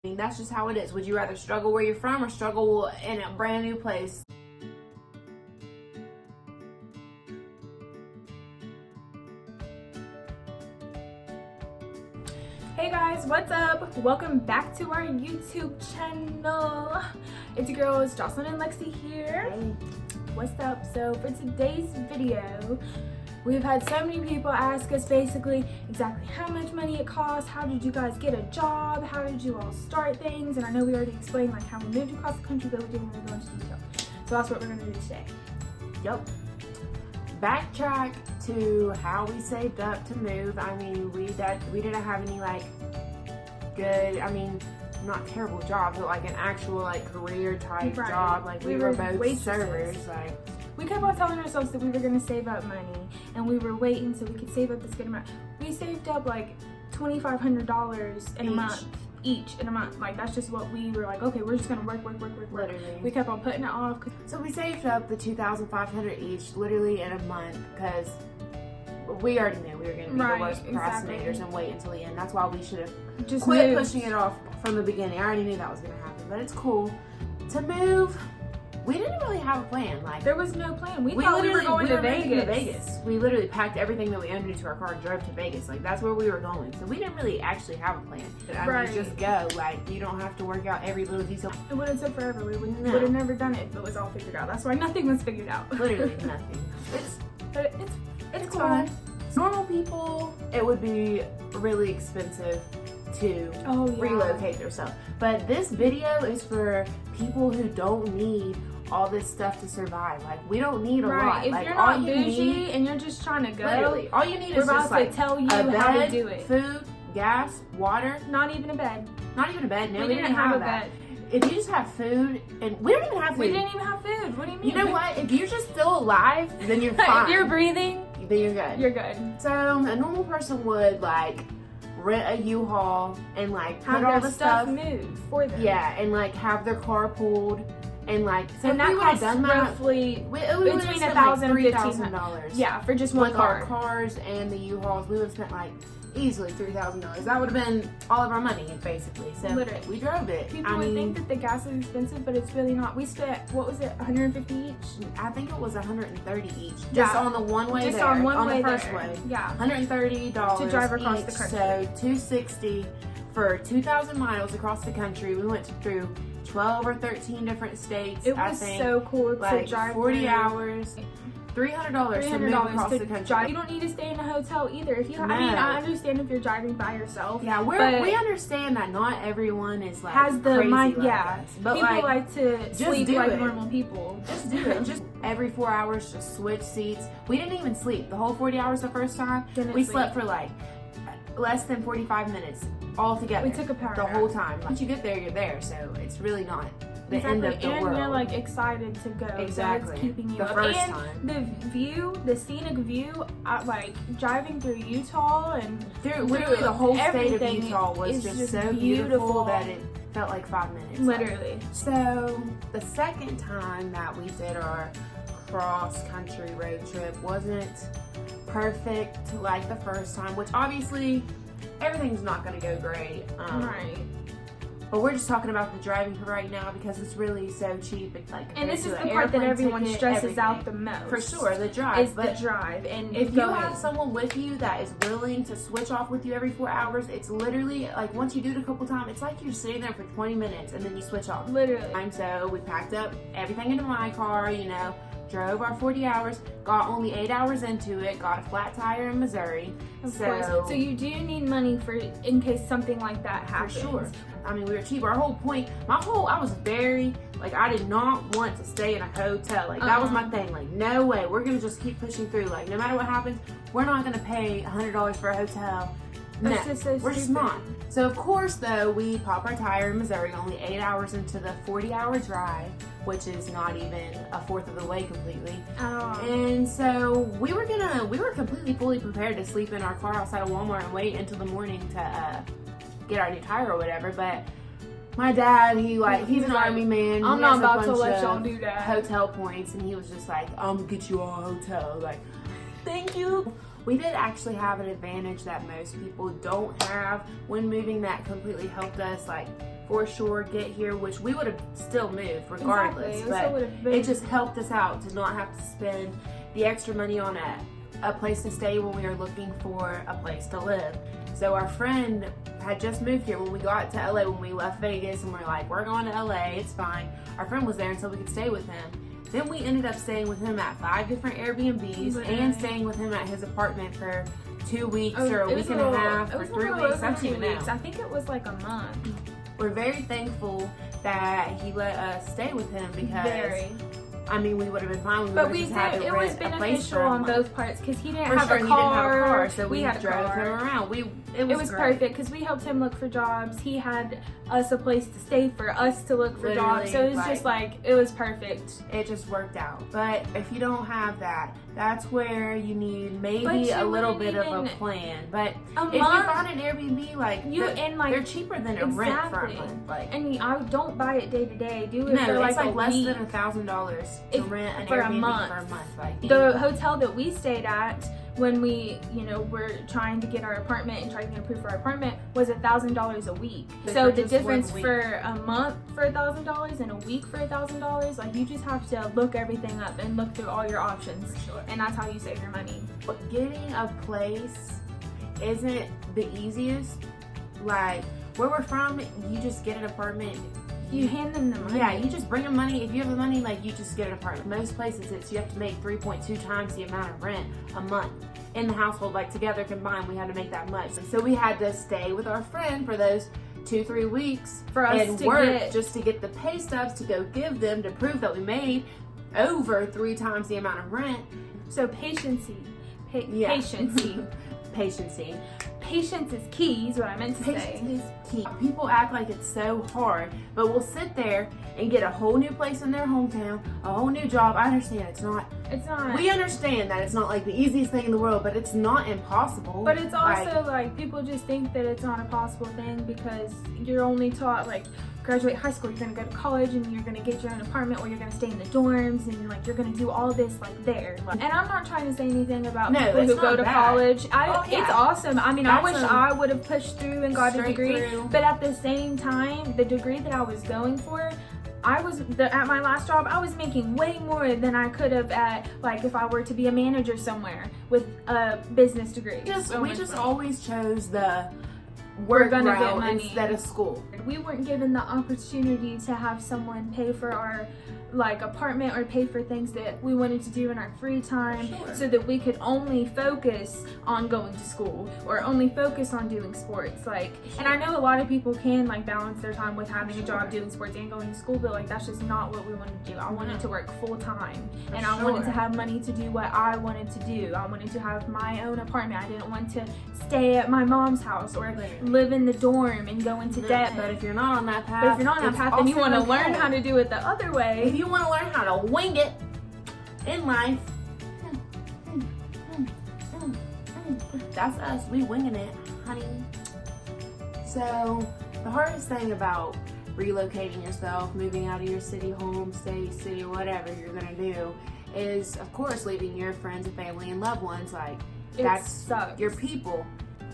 mean, that's just how it is. Would you rather struggle where you're from or struggle in a brand new place? Hey guys, what's up? Welcome back to our YouTube channel. It's your girls Jocelyn and Lexi here. Hey. What's up? So for today's video, we've had so many people ask us basically exactly how much money it costs, how did you guys get a job, how did you all start things, and I know we already explained like how we moved across the country, but we didn't really go into detail. So that's what we're gonna do today. Yep. Backtrack to how we saved up to move. I mean, we didn't have any like good, I mean, not terrible jobs, but like an actual like career type job. Like we were both waitresses. servers. Like we kept on telling ourselves that we were gonna save up money, and we were waiting so we could save up this good amount. We saved up like $2,500 in a month. Each in a month. Like that's just what we were like, okay, we're just gonna work. Literally. We kept on putting it off. So we saved up the $2,500 each literally in a month because we already knew we were going to be the worst procrastinators and wait until the end. That's why we should have just quit pushing it off from the beginning. I already knew that was going to happen, but it's cool. To move, we didn't really have a plan. Like there was no plan. We thought we were going to Vegas. We literally packed everything that we owned into our car and drove to Vegas. Like that's where we were going. So we didn't really actually have a plan. I mean, just go. Like you don't have to work out every little detail. It would have took forever. We would have never done it if it was all figured out. That's why nothing was figured out. Literally nothing. It's cool. Fun. Normal people, it would be really expensive to relocate themselves. But this video is for people who don't need all this stuff to survive. Like we don't need a lot. If like, you're not bougie and you're just trying to go, literally, all you need is just like tell you a bed, how to do it. Food, gas, water. Not even a bed. Not even a bed. No, we didn't have a bed. If you just have food, and we don't even have food. We didn't even have food. What do you mean? You know what? If you're just still alive, then you're fine. If you're breathing, then you're good. You're good. So a normal person would like rent a U-Haul and like have put all their the stuff moved for them. Yeah, and like have their car pulled and like so and if that we would have costs done that roughly between $1,000 and $3,000. Yeah, for just with one car. Our cars and the U-Hauls, we would have spent like easily $3,000. That would have been all of our money basically. So literally, we drove it. People would think that the gas is expensive, but it's really not. We spent, what was it, 150 each? I think it was 130 each. Just on the one way there. On one way the first there. way. Yeah. $130 to drive across each, the country. So $260 for 2,000 miles across the country. We went through 12 or 13 different states. It was so cool like to drive 40 through. hours. $300 to move across the country. Drive. You don't need to stay in a hotel either. If you, I mean, I understand if you're driving by yourself. Yeah, we understand that not everyone is like has the mind. Like yeah, us. But people like to sleep like normal people. Just do it. Just every 4 hours, just switch seats. We didn't even sleep the whole 40 hours the first time. We slept for like less than 45 minutes all together. We took a power the whole time. Once you get there, you're there. So it's really not the end of the world. And you're like excited to go. Exactly. So it's keeping you the up. first and time. The view, the scenic view, like driving through Utah and through literally the whole state of Utah was just so beautiful that it felt like 5 minutes. Literally. So the second time that we did our cross-country road trip wasn't perfect like the first time, which obviously everything's not going to go great. Right. But we're just talking about the driving for right now because it's really so cheap. It's like, and this is the part that everyone stresses out the most. For sure, the drive. Is the drive. And if you have someone with you that is willing to switch off with you every 4 hours, it's literally like once you do it a couple times, it's like you're sitting there for 20 minutes and then you switch off. Literally. And so we packed up everything into my car, you know, drove our 40 hours, got only 8 hours into it, got a flat tire in Missouri. Of course. So you do need money for in case something like that happens. For sure. I mean, we were cheap. Our whole point, I was very, like, I did not want to stay in a hotel. Like, that was my thing. Like, no way. We're going to just keep pushing through. Like, no matter what happens, we're not going to pay $100 for a hotel. No, we're just not. So, of course, though, we pop our tire in Missouri only 8 hours into the 40-hour drive, which is not even a fourth of the way completely. And so we were completely fully prepared to sleep in our car outside of Walmart and wait until the morning to get our new tire or whatever. But my dad, he's an army man. I'm not about to let y'all do that. Hotel points, and he was just like, I'm gonna get you all a hotel. Like, thank you. We did actually have an advantage that most people don't have when moving that completely helped us. Like, for sure get here, which we would have still moved regardless. Exactly. But it just helped us out to not have to spend the extra money on a place to stay when we were looking for a place to live. So our friend had just moved here when we got to LA, when we left Vegas, and we're like, we're going to LA, it's fine. Our friend was there until we could stay with him. Then we ended up staying with him at 5 different Airbnbs and staying with him at his apartment for 2 weeks or a week and a half or 3 weeks. I don't even know. I think it was like a month. We're very thankful that he let us stay with him because I mean, we would have been fine. But we did. It was beneficial on both parts because he didn't have a car. He didn't have a car, so we had drove him around. It was perfect because we helped him look for jobs. He had us a place to stay for us to look for jobs. So it was just like, it was perfect. It just worked out. But if you don't have that, that's where you need maybe a little bit of a plan. But if you find an Airbnb, they're cheaper than a rent for a month. And I don't buy it day to day. Do it for it's like less than $1,000 to rent an Airbnb for a month. The hotel that we stayed at when we, were trying to get our apartment and trying to get approved for our apartment was $1,000 a week. So the difference for a month for $1,000 and a week for $1,000, like you just have to look everything up and look through all your options. And that's how you save your money. But getting a place isn't the easiest. Like where we're from, you just get an apartment. You hand them the money. Yeah, you just bring them money. If you have the money, you just get an apartment. Most places, you have to make 3.2 times the amount of rent a month in the household. Together combined, we had to make that much. So we had to stay with our friend for those 2-3 weeks for us and work just to get the pay stubs to go give them to prove that we made over 3 times the amount of rent. So patience. Patience is key, is what I meant to say. Patience is key. People act like it's so hard, but we'll sit there and get a whole new place in their hometown, a whole new job. I understand it's not. We understand that it's not the easiest thing in the world, but it's not impossible. But it's also people just think that it's not a possible thing because you're only taught graduate high school, you're gonna go to college and you're gonna get your own apartment or you're gonna stay in the dorms and you're gonna do all this there. And I'm not trying to say anything about people who go to college. It's awesome. I mean, I wish I would have pushed through and got a degree, but at the same time, the degree that I was going for, at my last job, I was making way more than I could have at if I were to be a manager somewhere with a business degree. We just always chose the work route instead of school. We weren't given the opportunity to have someone pay for our apartment or pay for things that we wanted to do in our free time so that we could only focus on going to school or only focus on doing sports. And I know a lot of people can balance their time with having a job, doing sports and going to school, but that's just not what we wanted to do. I wanted to work full time and I wanted to have money to do what I wanted to do. I wanted to have my own apartment. I didn't want to stay at my mom's house or live in the dorm and go into debt. But if you're not on that path, then you want to learn how to do it the other way. If you want to learn how to wing it in life, that's us. We winging it, honey. So the hardest thing about relocating yourself, moving out of your city, home, state, city, whatever you're gonna do, is of course leaving your friends and family and loved ones. That's your people.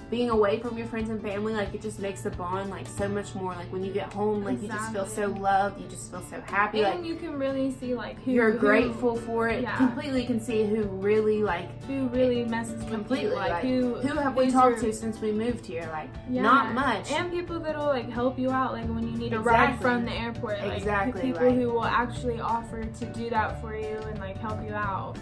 Being away from your friends and family, it just makes the bond so much more. When you get home, you just feel so loved, you just feel so happy. And you can really see who you're grateful for it. Yeah. Completely can see who really messes completely with you. Who have we talked to since we moved here? Not much. And people that'll help you out when you need a ride from the airport. People who will actually offer to do that for you and help you out.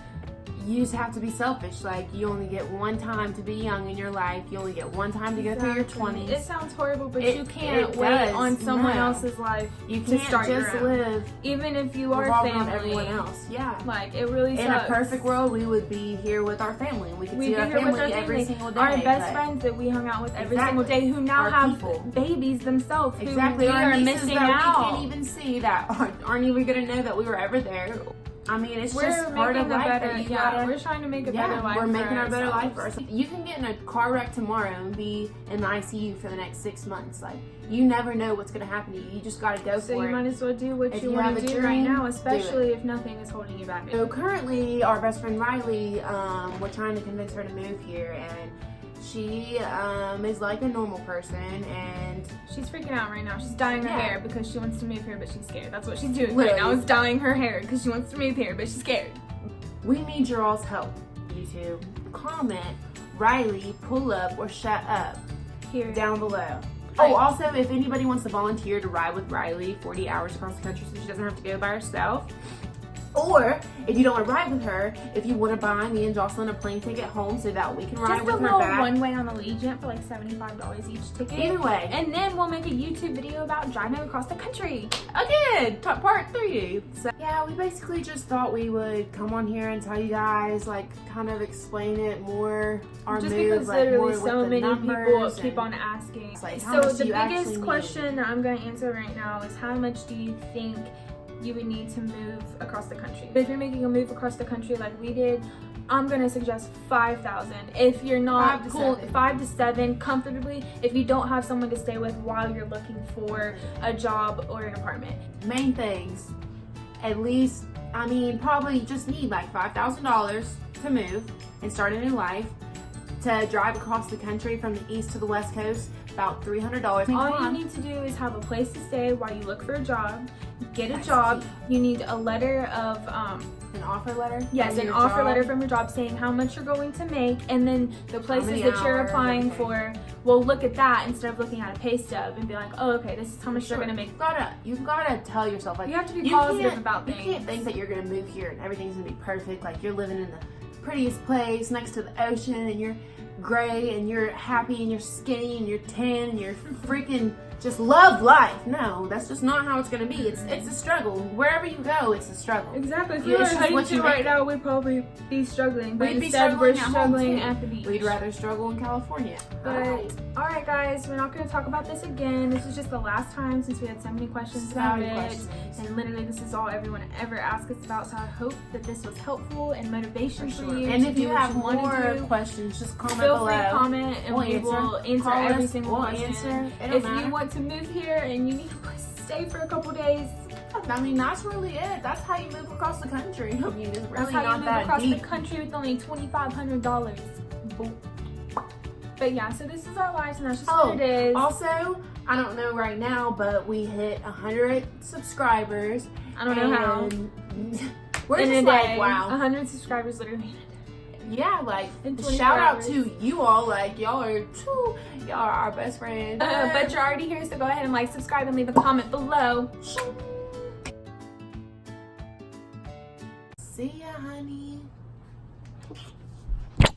You just have to be selfish. You only get one time to be young in your life. You only get one time to go through your 20s. It sounds horrible, but you can't wait on someone else's life to start just live. Even if you are family. On everyone else. Yeah. It really sucks. In a perfect world, we would be here with our family. We could see our family every single day. Our best friends that we hung out with every single day who now have babies themselves. Exactly. Who we are missing out. We can't even see that aren't even going to know that we were ever there. I mean, it's just part of life that you gotta... We're trying to make a better life. We're making our better life for ourselves. You can get in a car wreck tomorrow and be in the ICU for the next 6 months. You never know what's going to happen to you. You just got to go for it. So you might as well do what you want to do right now, especially if nothing is holding you back. So currently, our best friend Riley, we're trying to convince her to move here, and She is like a normal person, and she's freaking out right now. She's dyeing her hair because she wants to move here, but she's scared. That's what she's doing Literally. right now, is dyeing her hair because she wants to move here, but she's scared. we need your all's help. YouTube, comment Riley, pull up, or shut up Here. down below. Right. Oh, also, if anybody wants to volunteer to ride with Riley 40 hours across the country so she doesn't have to go by herself, or if you don't want to ride with her, if you want to buy me and Jocelyn a plane ticket home so that we can ride Just with a her little back. one-way on Allegiant for like $75 each ticket. Either way. And then we'll make a YouTube video about driving across the country. Again, part 3. So yeah, we basically just thought we would come on here and tell you guys, like, kind of explain it more, our Just moves, because like, literally more so with the many people numbers keep and- on asking. like, how So much the do you actually biggest need? question that I'm going to answer right now is how much do you think you would need to move across the country? If you're making a move across the country like we did, I'm gonna suggest $5,000. If you're not 5 to 7. 5 to 7 comfortably, if you don't have someone to stay with while you're looking for a job or an apartment. Main things, at least, I mean, probably just need like $5,000 to move and start a new life. To drive across the country from the east to the west coast, about $300. All you need to do is have a place to stay while you look for a job, get a job. You need a letter of an offer letter. yes, from an your offer job. letter from your job saying how much you're going to make, and then the places many that you're hours, applying okay. for will look at that instead of looking at a pay stub and be like, oh, okay, this is how much Sure. you're gonna make. You've gotta tell yourself, like, You have to be you positive can't- about You things. can't think that you're gonna move here and everything's gonna be perfect. Like, you're living in the prettiest place next to the ocean, and you're gray and you're happy and you're skinny and you're tan and you're freaking just love life. No, that's just not how it's gonna be. It's a struggle. Wherever you go, it's a struggle. Exactly. If Yeah, we were it's just heading what to you right make. now, we'd probably be struggling. But We'd be instead, we're struggling at home, struggling too. at the beach. We'd rather struggle in California. But alright guys, we're not going to talk about this again. This is just the last time since we had so many questions about it. And literally this is all everyone ever asks us about. So I hope that this was helpful and motivation for you. And to if do you what have wanna more do, questions, just comment feel below. free to comment and We'll we will answer Call every us. single We'll question. answer. It don't If matter. you want to move here and you need a place to stay for a couple days, I mean, that's really it. That's how you move across the country. I mean, it's that's really how you not move that across deep. the country with only $2,500. But yeah, so this is our lives and that's just what it is. Also, I don't know right now, but we hit 100 subscribers. I don't know how. We're In just a like, day, wow. 100 subscribers literally in a day. Yeah, like, In 24 shout out hours. to you all. Like, y'all are our best friends. But you're already here, so go ahead and like, subscribe, and leave a comment below. See ya, honey.